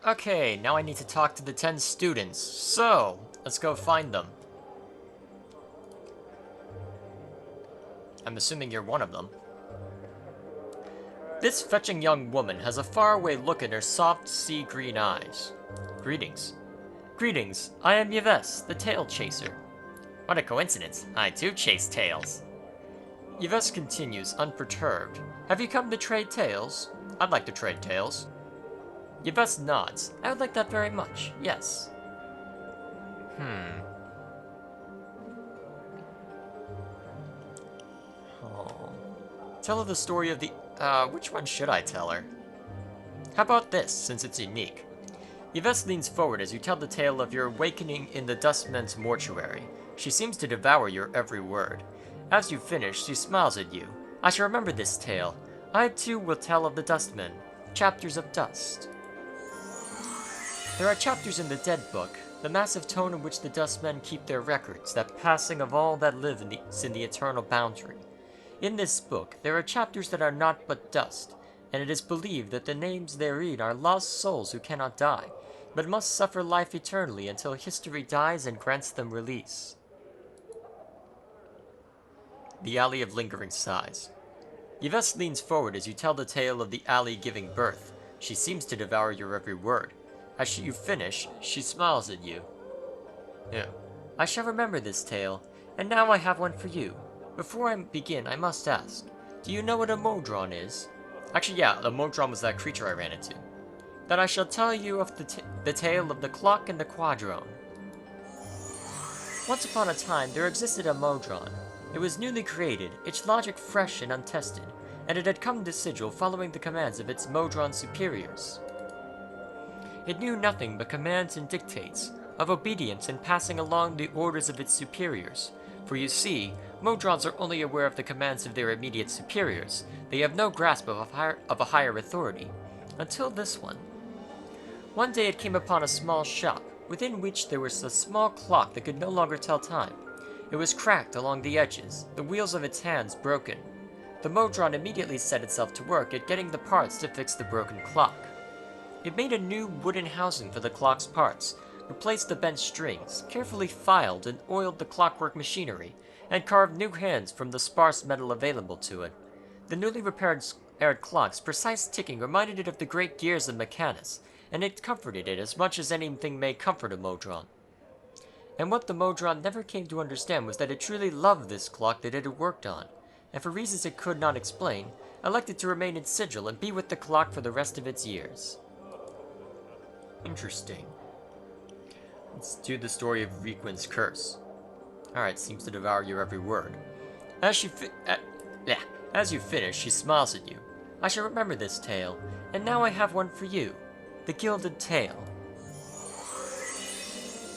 Okay, now I need to talk to the 10 students. So, let's go find them. I'm assuming you're one of them. This fetching young woman has a faraway look in her soft sea green eyes. Greetings. Greetings, I am Yves, the tail chaser. What a coincidence, I too chase tails. Yves continues, unperturbed. Have you come to trade tails? I'd like to trade tails. Yves nods. I would like that very much, yes. Oh. Tell her the story of the... which one should I tell her? How about this, since it's unique? Yves leans forward as you tell the tale of your awakening in the Dustman's mortuary. She seems to devour your every word. As you finish, she smiles at you. I shall remember this tale. I too will tell of the Dustman. Chapters of Dust. There are chapters in the Dead Book, the massive tome in which the Dustmen keep their records, that passing of all that live in the eternal boundary. In this book, there are chapters that are not but dust, and it is believed that the names therein are lost souls who cannot die, but must suffer life eternally until history dies and grants them release. The Alley of Lingering Sighs. Yves leans forward as you tell the tale of the alley giving birth. She seems to devour your every word. As you finish, she smiles at you. Yeah. I shall remember this tale, and now I have one for you. Before I begin, I must ask, do you know what a Modron is? Actually, yeah, the Modron was that creature I ran into. Then I shall tell you of the tale of the clock and the quadrone. Once upon a time, there existed a Modron. It was newly created, its logic fresh and untested, and it had come to Sigil following the commands of its Modron superiors. It knew nothing but commands and dictates, of obedience and passing along the orders of its superiors. For you see, Modrons are only aware of the commands of their immediate superiors. They have no grasp of a higher authority. Until this one. One day it came upon a small shop, within which there was a small clock that could no longer tell time. It was cracked along the edges, the wheels of its hands broken. The Modron immediately set itself to work at getting the parts to fix the broken clock. It made a new wooden housing for the clock's parts, replaced the bent strings, carefully filed and oiled the clockwork machinery, and carved new hands from the sparse metal available to it. The newly repaired clock's precise ticking reminded it of the great gears of Mechanus, and it comforted it as much as anything may comfort a Modron. And what the Modron never came to understand was that it truly loved this clock that it had worked on, and for reasons it could not explain, elected to remain in Sigil and be with the clock for the rest of its years. Interesting. Let's do the story of Requin's curse. Alright, seems to devour your every word. As you finish, she smiles at you. I shall remember this tale, and now I have one for you. The Gilded Tale.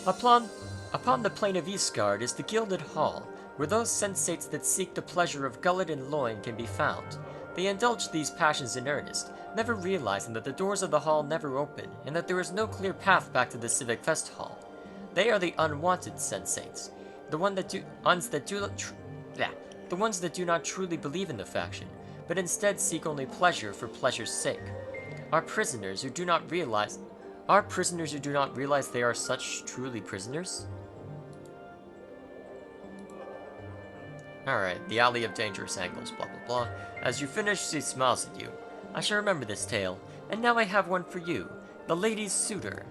Upon the plain of Isgard is the Gilded Hall, where those sensates that seek the pleasure of gullet and loin can be found. They indulge these passions in earnest, never realizing that the doors of the hall never open, and that there is no clear path back to the Civic Fest Hall. They are the unwanted sensates, the ones that do not truly believe in the faction, but instead seek only pleasure for pleasure's sake. Are prisoners who do not realize they are such truly prisoners? Alright, the Alley of Dangerous Angles, blah blah blah. As you finish, she smiles at you. I shall remember this tale, and now I have one for you, the Lady's Suitor.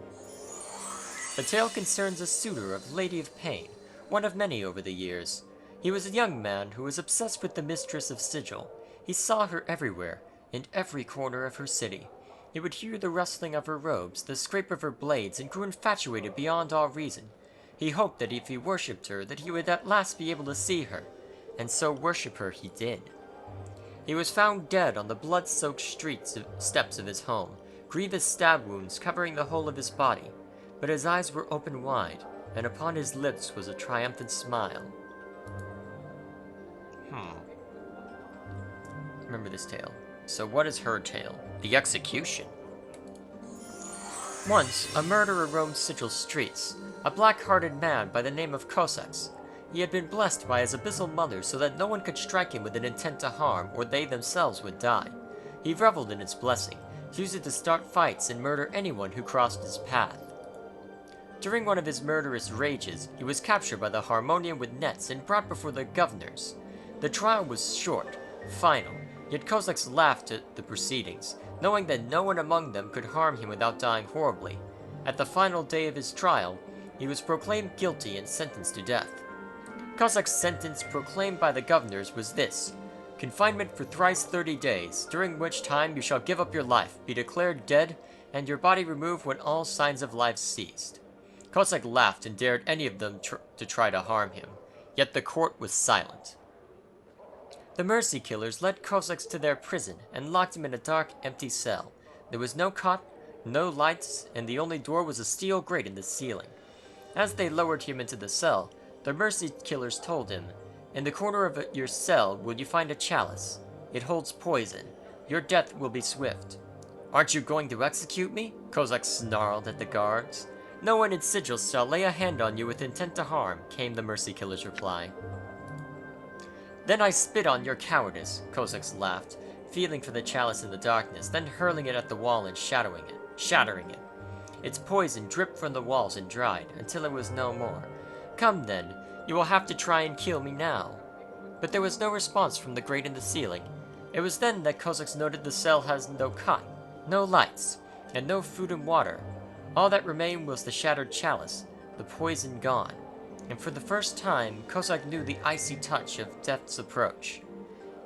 The tale concerns a suitor of Lady of Pain, one of many over the years. He was a young man who was obsessed with the mistress of Sigil. He saw her everywhere, in every corner of her city. He would hear the rustling of her robes, the scrape of her blades, and grew infatuated beyond all reason. He hoped that if he worshipped her, that he would at last be able to see her, and so worship her he did. He was found dead on the blood-soaked steps of his home, grievous stab wounds covering the whole of his body, but his eyes were open wide, and upon his lips was a triumphant smile. Remember this tale. So what is her tale? The execution. Once, a murderer roamed Sigil's streets, a black-hearted man by the name of Cossacks. He had been blessed by his abyssal mother so that no one could strike him with an intent to harm, or they themselves would die. He reveled in its blessing, to use it to start fights and murder anyone who crossed his path. During one of his murderous rages, he was captured by the Harmonium with nets and brought before the governors. The trial was short, final, yet Kozaks laughed at the proceedings, knowing that no one among them could harm him without dying horribly. At the final day of his trial, he was proclaimed guilty and sentenced to death. Kozak's sentence proclaimed by the governors was this: confinement for thrice 30 days, during which time you shall give up your life, be declared dead, and your body removed when all signs of life ceased. Kozak laughed and dared any of them to try to harm him, yet the court was silent. The Mercy Killers led Kozaks to their prison and locked him in a dark, empty cell. There was no cot, no lights, and the only door was a steel grate in the ceiling. As they lowered him into the cell, the Mercy Killers told him, "In the corner of your cell will you find a chalice. It holds poison. Your death will be swift." "Aren't you going to execute me?" Kozak snarled at the guards. "No one in Sigil shall lay a hand on you with intent to harm," came the Mercy Killer's reply. "Then I spit on your cowardice," Kozaks laughed, feeling for the chalice in the darkness, then hurling it at the wall and shattering it. Its poison dripped from the walls and dried, until it was no more. "Come then, you will have to try and kill me now." But there was no response from the grate in the ceiling. It was then that Kozaks noted the cell has no cot, no lights, and no food and water. All that remained was the shattered chalice, the poison gone. And for the first time, Kozak knew the icy touch of death's approach.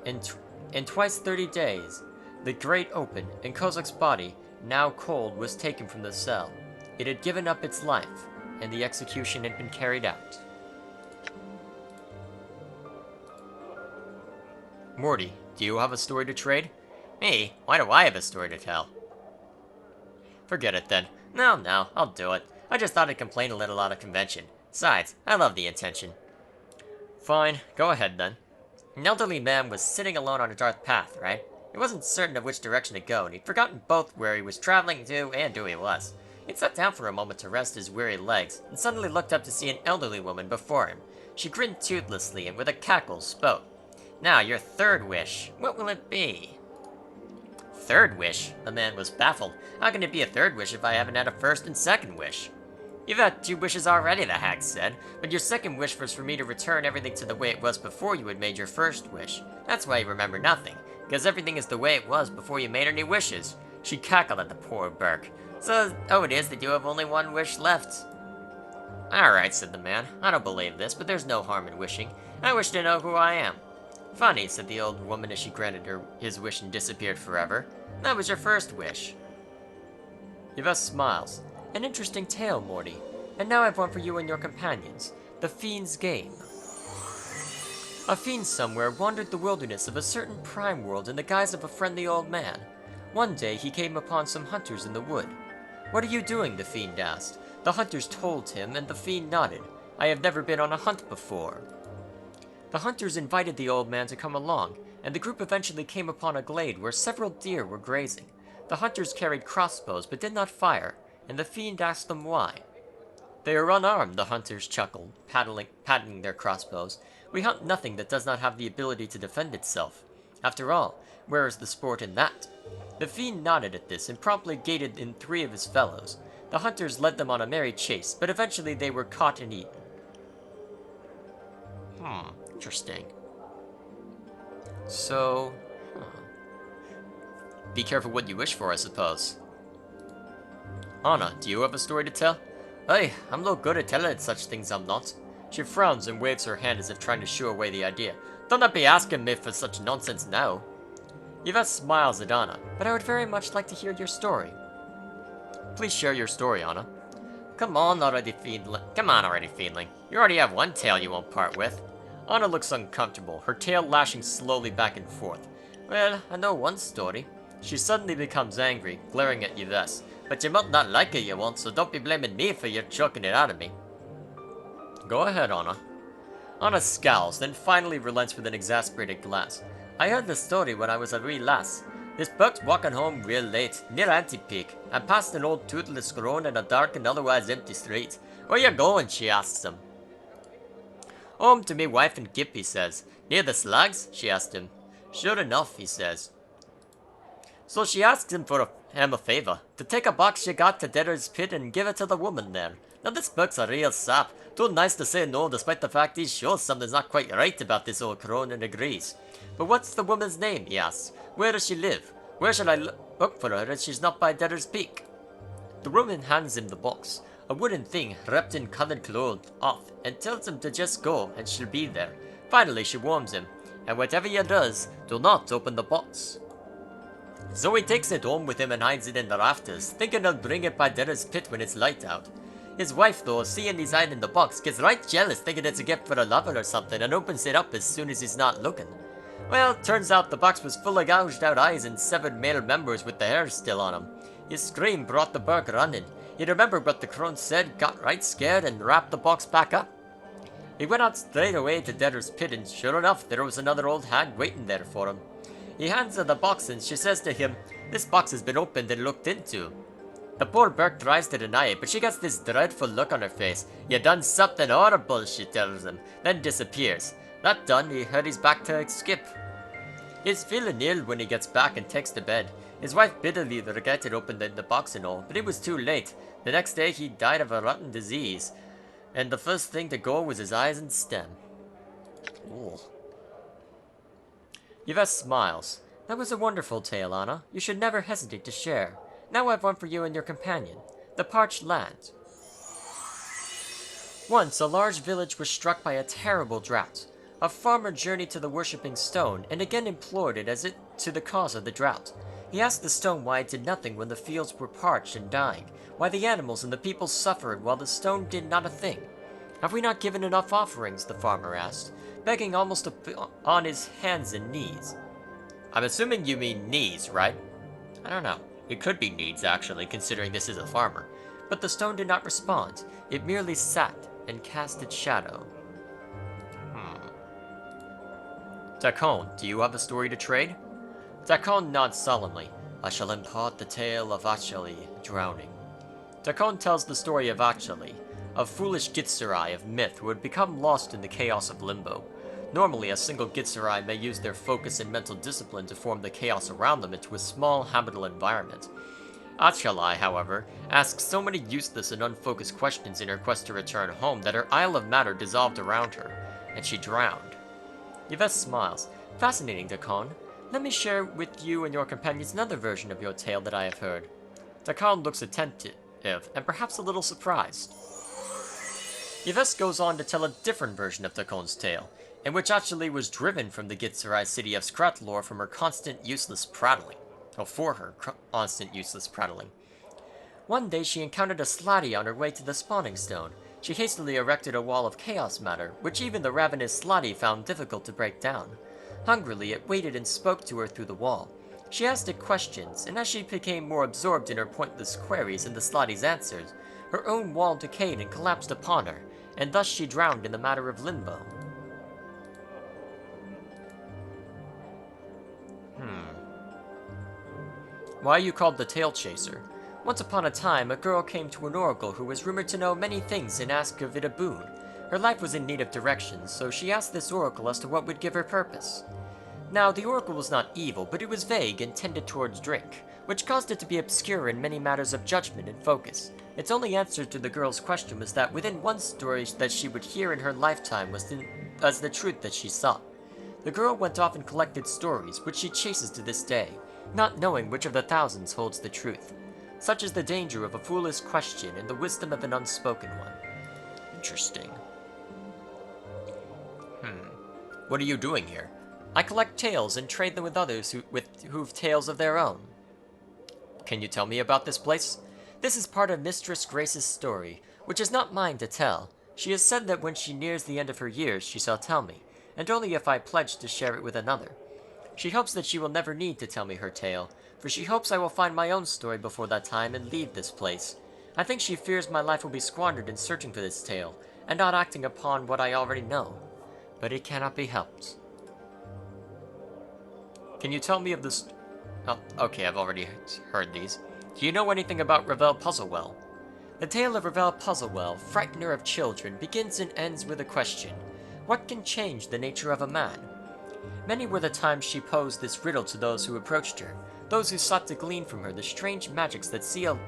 In twice 30 days, the grate opened, and Kozak's body, now cold, was taken from the cell. It had given up its life, and the execution had been carried out. Morty, do you have a story to trade? Me? Why do I have a story to tell? Forget it then. No, I'll do it. I just thought I'd complain a little out of convention. Besides, I love the intention. Fine, go ahead then. An elderly man was sitting alone on a dark path, right? He wasn't certain of which direction to go, and he'd forgotten both where he was traveling to and who he was. He sat down for a moment to rest his weary legs, and suddenly looked up to see an elderly woman before him. She grinned toothlessly and with a cackle spoke. "Now, your third wish. What will it be?" "Third wish?" The man was baffled. "How can it be a third wish if I haven't had a first and second wish?" "You've had 2 wishes already," the hag said, "but your second wish was for me to return everything to the way it was before you had made your first wish. That's why you remember nothing, because everything is the way it was before you made any wishes." She cackled at the poor Burke. "So it is that you have only 1 wish left." "Alright," said the man. "I don't believe this, but there's no harm in wishing. I wish to know who I am." "Funny," said the old woman as she granted his wish and disappeared forever. "That was your first wish." Yves smiles. An interesting tale, Morty. And now I've one for you and your companions. The Fiend's Game. A fiend somewhere wandered the wilderness of a certain prime world in the guise of a friendly old man. One day he came upon some hunters in the wood. "What are you doing?" the fiend asked. The hunters told him, and the fiend nodded. "I have never been on a hunt before." The hunters invited the old man to come along, and the group eventually came upon a glade where several deer were grazing. The hunters carried crossbows but did not fire, and the fiend asked them why. "They are unarmed," the hunters chuckled, patting their crossbows. "We hunt nothing that does not have the ability to defend itself. After all, where is the sport in that?" The fiend nodded at this and promptly gated in 3 of his fellows. The hunters led them on a merry chase, but eventually they were caught and eaten. Interesting. So, be careful what you wish for, I suppose. Anna, do you have a story to tell? "Hey, I'm no good at telling such things, I'm not." She frowns and waves her hand as if trying to shoo away the idea. "Don't be asking me for such nonsense now." Yves smiles at Anna, but I would very much like to hear your story. Please share your story, Anna. Come on already, Fiendling. You already have 1 tail you won't part with." Anna looks uncomfortable, her tail lashing slowly back and forth. "Well, I know 1 story." She suddenly becomes angry, glaring at Yves. "But you might not like it, you won't, so don't be blaming me for you choking it out of me." Go ahead, Anna. Anna scowls, then finally relents with an exasperated glance. "I heard the story when I was a wee lass. This Buck's walking home real late, near Anti-Peak, and past an old toothless crone in a dark and otherwise empty street. 'Where you going?' she asks him. 'Home to me wife and Gip,' he says. 'Near the slugs?' she asked him. 'Sure enough,' he says. So she asks him Him a favor. To take a box you got to Debtor's Pit and give it to the woman there. Now this book's a real sap. Too nice to say no despite the fact he's sure something's not quite right about this old crone and agrees. But what's the woman's name, he asks. Where does she live? Where should I look for her if she's not by Debtor's Peak? The woman hands him the box, a wooden thing wrapped in colored cloth off, and tells him to just go and she'll be there. Finally she warns him, and whatever he does, do not open the box. So he takes it home with him and hides it in the rafters, thinking he'll bring it by Debtor's Pit when it's light out. His wife, though, seeing he's hiding the box, gets right jealous thinking it's a gift for a lover or something and opens it up as soon as he's not looking. Well, turns out the box was full of gouged out eyes and severed male members with the hair still on them. His scream brought the Burke running. He remembered what the crone said, got right scared, and wrapped the box back up. He went out straight away to Debtor's Pit, and sure enough, there was another old hag waiting there for him. He hands her the box, and she says to him, "This box has been opened and looked into." The poor Burke tries to deny it, but she gets this dreadful look on her face. "You done something horrible," she tells him, then disappears. That done, he hurries back to Skip. He's feeling ill when he gets back and takes to bed. His wife bitterly regretted opening the box and all, but it was too late. The next day he died of a rotten disease, and the first thing to go was his eyes and stem. Ooh. Yves smiles. "That was a wonderful tale, Anna. You should never hesitate to share. Now I've one for you and your companion. The Parched Land. Once a large village was struck by a terrible drought. A farmer journeyed to the worshipping stone and again implored it as to the cause of the drought. He asked the stone why it did nothing when the fields were parched and dying, why the animals and the people suffered while the stone did not a thing. "Have we not given enough offerings?" the farmer asked, begging almost on his hands and knees. I'm assuming you mean knees, right? I don't know. It could be needs, actually, considering this is a farmer. But the stone did not respond. It merely sat and cast its shadow. Takon, do you have a story to trade? Takon nods solemnly. "I shall impart the tale of Achali drowning." Takon tells the story of Achali, a foolish Githzerai of myth who had become lost in the chaos of Limbo. Normally, a single Githzerai may use their focus and mental discipline to form the chaos around them into a small, habitable environment. Achali, however, asks so many useless and unfocused questions in her quest to return home that her Isle of Matter dissolved around her, and she drowned. Yves smiles. "Fascinating, Takon. Let me share with you and your companions another version of your tale that I have heard." Takon looks attentive, and perhaps a little surprised. Yves goes on to tell a different version of Takon's tale, in which Achali was driven from the Githzerai city of Skratlor from her constant useless prattling. One day she encountered a Slati on her way to the spawning stone. She hastily erected a wall of chaos matter, which even the ravenous Slati found difficult to break down. Hungrily, it waited and spoke to her through the wall. She asked it questions, and as she became more absorbed in her pointless queries and the Slati's answers, her own wall decayed and collapsed upon her, and thus she drowned in the matter of Limbo. Why are you called the Tail Chaser? Once upon a time, a girl came to an oracle who was rumored to know many things and asked of it a boon. Her life was in need of direction, so she asked this oracle as to what would give her purpose. Now, the oracle was not evil, but it was vague and tended towards drink, which caused it to be obscure in many matters of judgment and focus. Its only answer to the girl's question was that within one story that she would hear in her lifetime was the truth that she sought. The girl went off and collected stories, which she chases to this day, not knowing which of the thousands holds the truth. Such is the danger of a foolish question and the wisdom of an unspoken one. Interesting. What are you doing here? I collect tales and trade them with others who've tales of their own. Can you tell me about this place? This is part of Mistress Grace's story, which is not mine to tell. She has said that when she nears the end of her years, she shall tell me, and only if I pledge to share it with another. She hopes that she will never need to tell me her tale, for she hopes I will find my own story before that time and leave this place. I think she fears my life will be squandered in searching for this tale, and not acting upon what I already know. But it cannot be helped. Can you tell me of this? Oh, okay, I've already heard these. Do you know anything about Ravel Puzzlewell? The tale of Ravel Puzzlewell, frightener of children, begins and ends with a question. What can change the nature of a man? Many were the times she posed this riddle to those who approached her. those who sought to glean from her the strange magics that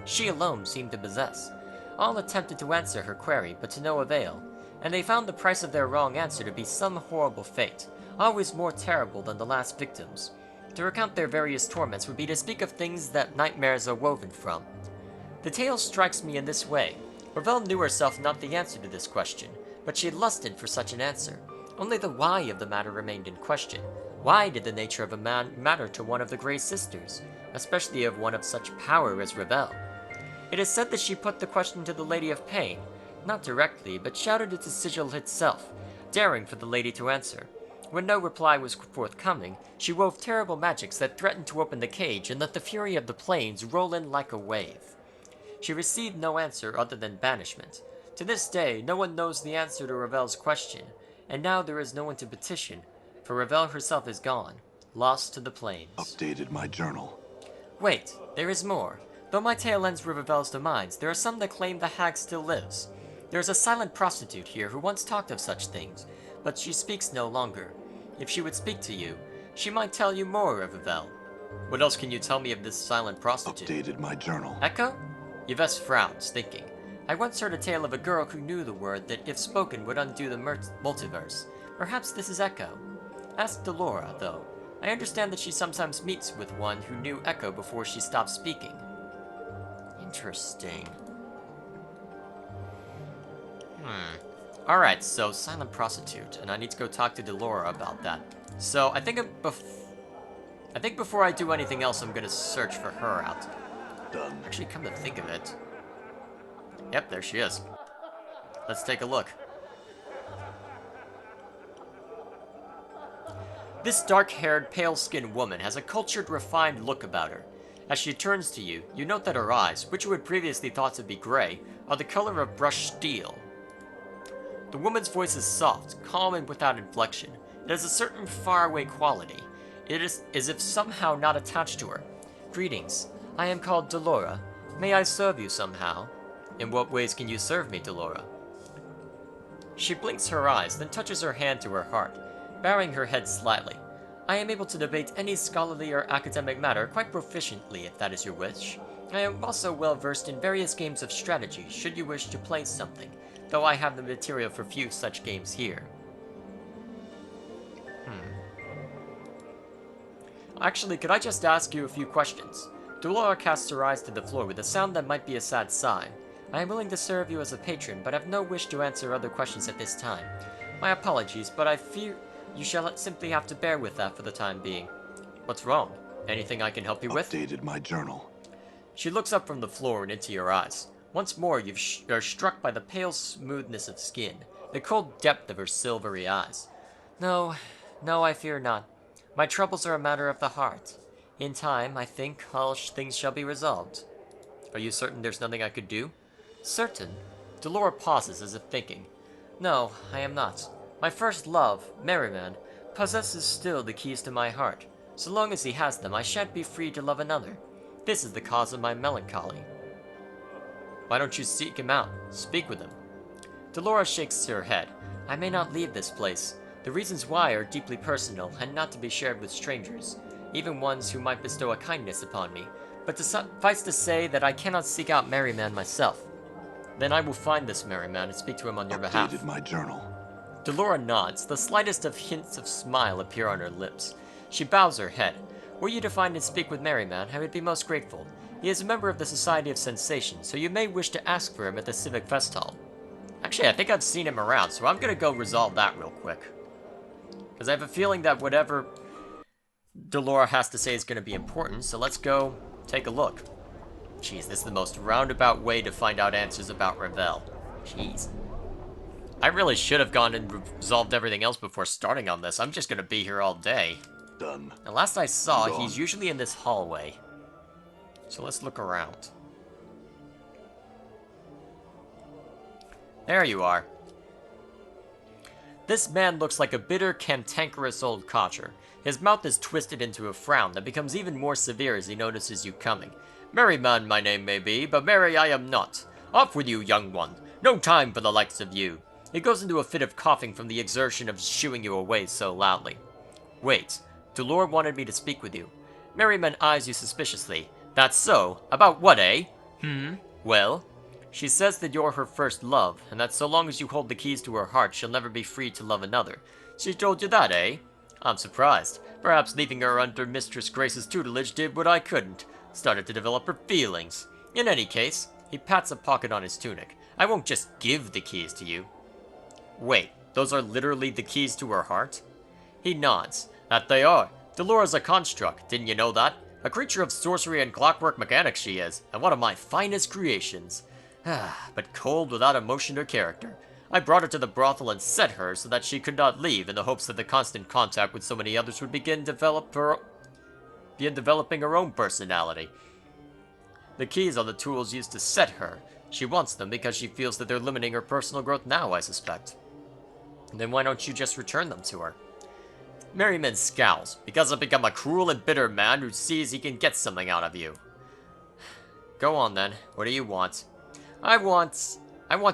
she alone seemed to possess. All attempted to answer her query, but to no avail, and they found the price of their wrong answer to be some horrible fate, always more terrible than the last victim's. To recount their various torments would be to speak of things that nightmares are woven from. The tale strikes me in this way. Ravel knew herself not the answer to this question, but she lusted for such an answer. Only the why of the matter remained in question. Why did the nature of a man matter to one of the Grey Sisters, especially of one of such power as Ravel? It is said that she put the question to the Lady of Pain, not directly, but shouted it to Sigil itself, daring for the lady to answer. When no reply was forthcoming, she wove terrible magics that threatened to open the cage and let the fury of the plains roll in like a wave. She received no answer other than banishment. To this day, no one knows the answer to Ravel's question, and now there is no one to petition, for Ravel herself is gone, lost to the plains. Updated my journal. Wait, there is more. Though my tale ends with Ravel's demise, there are some that claim the hag still lives. There is a silent prostitute here who once talked of such things, but she speaks no longer. If she would speak to you, she might tell you more of Ravel. What else can you tell me of this silent prostitute? Updated my journal. Echo? Yves frowns, thinking. I once heard a tale of a girl who knew the word that, if spoken, would undo the multiverse. Perhaps this is Echo. Ask Delora, though. I understand that she sometimes meets with one who knew Echo before she stopped speaking. Interesting. Alright, so silent prostitute, and I need to go talk to Delora about that. So, I think before I do anything else, I'm gonna search for her out. Done. Actually, come to think of it. Yep, there she is. Let's take a look. This dark-haired, pale-skinned woman has a cultured, refined look about her. As she turns to you, you note that her eyes, which you had previously thought to be gray, are the color of brushed steel. The woman's voice is soft, calm, and without inflection. It has a certain faraway quality. It is as if somehow not attached to her. Greetings. I am called Delora. May I serve you somehow? In what ways can you serve me, Delora? She blinks her eyes, then touches her hand to her heart, bowing her head slightly. I am able to debate any scholarly or academic matter quite proficiently, if that is your wish. I am also well versed in various games of strategy, should you wish to play something, though I have the material for few such games here. Actually, could I just ask you a few questions? Delora casts her eyes to the floor with a sound that might be a sad sigh. I am willing to serve you as a patron, but have no wish to answer other questions at this time. My apologies, but I fear you shall simply have to bear with that for the time being. What's wrong? Anything I can help you with? Updated my journal. She looks up from the floor and into your eyes. Once more, you are struck by the pale smoothness of skin, the cold depth of her silvery eyes. No, I fear not. My troubles are a matter of the heart. In time, I think, all things shall be resolved. Are you certain there's nothing I could do? Certain? Delora pauses as if thinking. No, I am not. My first love, Merryman, possesses still the keys to my heart. So long as he has them, I shan't be free to love another. This is the cause of my melancholy. Why don't you seek him out? Speak with him. Delora shakes her head. I may not leave this place. The reasons why are deeply personal and not to be shared with strangers, even ones who might bestow a kindness upon me. But to suffice to say that I cannot seek out Merryman myself. Then I will find this Merryman and speak to him on your behalf. Updated my journal. Delora nods. The slightest of hints of smile appear on her lips. She bows her head. Were you to find and speak with Merryman, I would be most grateful. He is a member of the Society of Sensation, so you may wish to ask for him at the Civic Fest Hall. Actually, I think I've seen him around, so I'm gonna go resolve that real quick. Because I have a feeling that whatever Delora has to say is gonna be important, so let's go take a look. Jeez, this is the most roundabout way to find out answers about Ravel. Jeez. I really should have gone and resolved everything else before starting on this. I'm just gonna be here all day. Done. And last I saw, he's usually in this hallway. So let's look around. There you are. This man looks like a bitter, cantankerous old codger. His mouth is twisted into a frown that becomes even more severe as he notices you coming. Merryman my name may be, but merry I am not. Off with you, young one. No time for the likes of you. He goes into a fit of coughing from the exertion of shooing you away so loudly. Wait, Delora wanted me to speak with you. Merriman eyes you suspiciously. That's so. About what, eh? Well? She says that you're her first love, and that so long as you hold the keys to her heart, she'll never be free to love another. She told you that, eh? I'm surprised. Perhaps leaving her under Mistress Grace's tutelage did what I couldn't. Started to develop her feelings. In any case, he pats a pocket on his tunic. I won't just give the keys to you. Wait, those are literally the keys to her heart? He nods. That they are. Delora's a construct, didn't you know that? A creature of sorcery and clockwork mechanics she is, and one of my finest creations. But cold without emotion or character. I brought her to the brothel and set her so that she could not leave in the hopes that the constant contact with so many others would begin developing her own personality. The keys are the tools used to set her. She wants them because she feels that they're limiting her personal growth now, I suspect. Then why don't you just return them to her? Merriman scowls, because I've become a cruel and bitter man who sees he can get something out of you. Go on then, what do you want? I want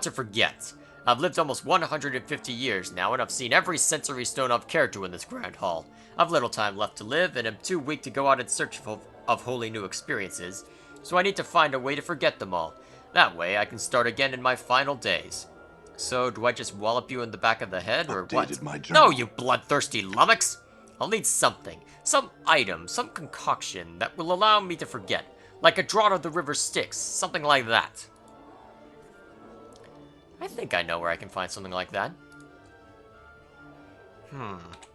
to forget. I've lived almost 150 years now, and I've seen every sensory stone I've cared to in this grand hall. I've little time left to live, and am too weak to go out in search of wholly new experiences, so I need to find a way to forget them all. That way, I can start again in my final days. So, do I just wallop you in the back of the head, or what? Updated my journal. No, you bloodthirsty lummox! I'll need something, some item, some concoction that will allow me to forget, like a draught of the river Styx, something like that. I think I know where I can find something like that.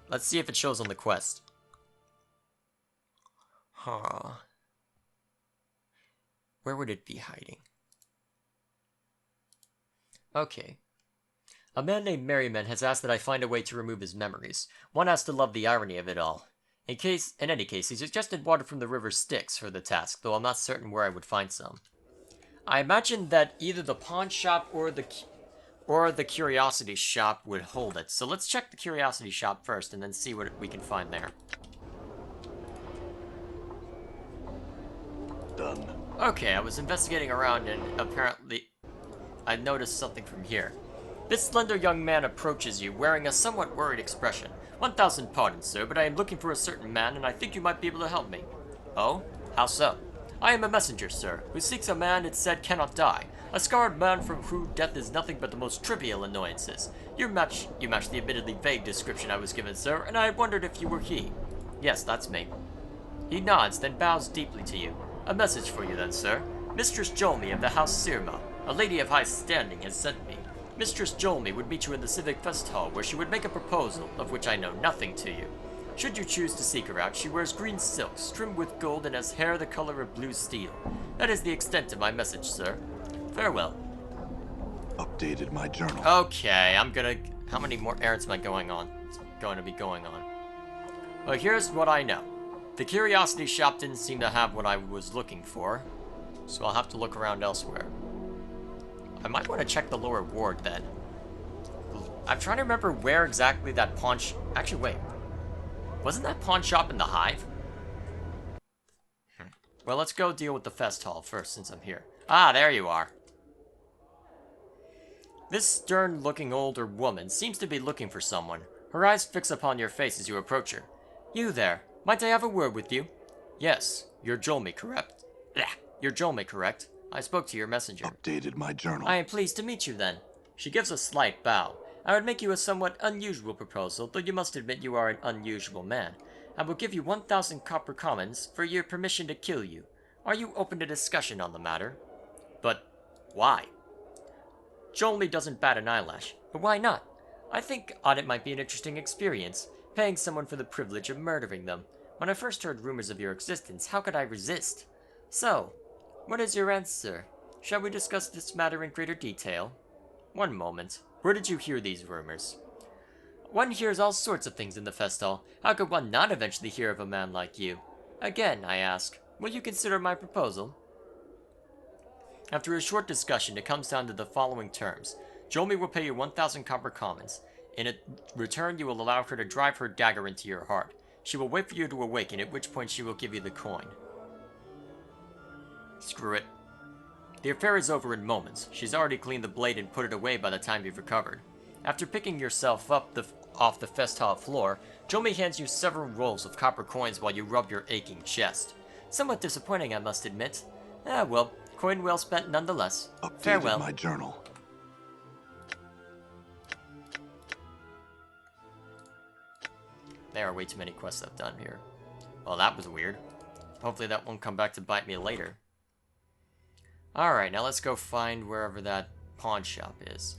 Let's see if it shows on the quest. Where would it be hiding? Okay. A man named Merriman has asked that I find a way to remove his memories. One has to love the irony of it all. In any case, he suggested water from the river Styx for the task, though I'm not certain where I would find some. I imagine that either the pawn shop or the curiosity shop would hold it. So let's check the curiosity shop first and then see what we can find there. Done. Okay, I was investigating around and apparently I noticed something from here. This slender young man approaches you, wearing a somewhat worried expression. 1,000 pardons, sir, but I am looking for a certain man, and I think you might be able to help me. Oh? How so? I am a messenger, sir, who seeks a man it said cannot die. A scarred man from whom death is nothing but the most trivial annoyances. You match the admittedly vague description I was given, sir, and I wondered if you were he. Yes, that's me. He nods, then bows deeply to you. A message for you then, sir. Mistress Jolmy of the House Sirma, a lady of high standing, has sent me. Mistress Jolmy would meet you in the Civic Fest Hall, where she would make a proposal, of which I know nothing to you. Should you choose to seek her out, she wears green silks, trimmed with gold, and has hair the color of blue steel. That is the extent of my message, sir. Farewell. Updated my journal. Okay, how many more errands am I going to be going on? Well, here's what I know. The curiosity shop didn't seem to have what I was looking for, so I'll have to look around elsewhere. I might want to check the lower ward then. I'm trying to remember where exactly that pawn actually, wait. Wasn't that pawn shop in the Hive? Well, let's go deal with the fest hall first since I'm here. Ah, there you are. This stern-looking older woman seems to be looking for someone. Her eyes fix upon your face as you approach her. You there. Might I have a word with you? Yes, you're Jolmy, correct? You're Jolmy, correct? I spoke to your messenger. Updated my journal. I am pleased to meet you then. She gives a slight bow. I would make you a somewhat unusual proposal, though you must admit you are an unusual man. I will give you 1,000 copper commons for your permission to kill you. Are you open to discussion on the matter? But why? Jolmy doesn't bat an eyelash. But why not? I think it might be an interesting experience, paying someone for the privilege of murdering them. When I first heard rumors of your existence, how could I resist? So, what is your answer? Shall we discuss this matter in greater detail? One moment. Where did you hear these rumors? One hears all sorts of things in the Festal. How could one not eventually hear of a man like you? Again, I ask, will you consider my proposal? After a short discussion, it comes down to the following terms. Jolmy will pay you 1,000 copper commons. In return, you will allow her to drive her dagger into your heart. She will wait for you to awaken, at which point she will give you the coin. Screw it. The affair is over in moments. She's already cleaned the blade and put it away by the time you've recovered. After picking yourself up, off the fest hall floor, Jomi hands you several rolls of copper coins while you rub your aching chest. Somewhat disappointing, I must admit. Ah, well, coin well spent nonetheless. Updated Farewell. my journal. There are way too many quests I've done here. Well, that was weird. Hopefully that won't come back to bite me later. Alright, now let's go find wherever that pawn shop is.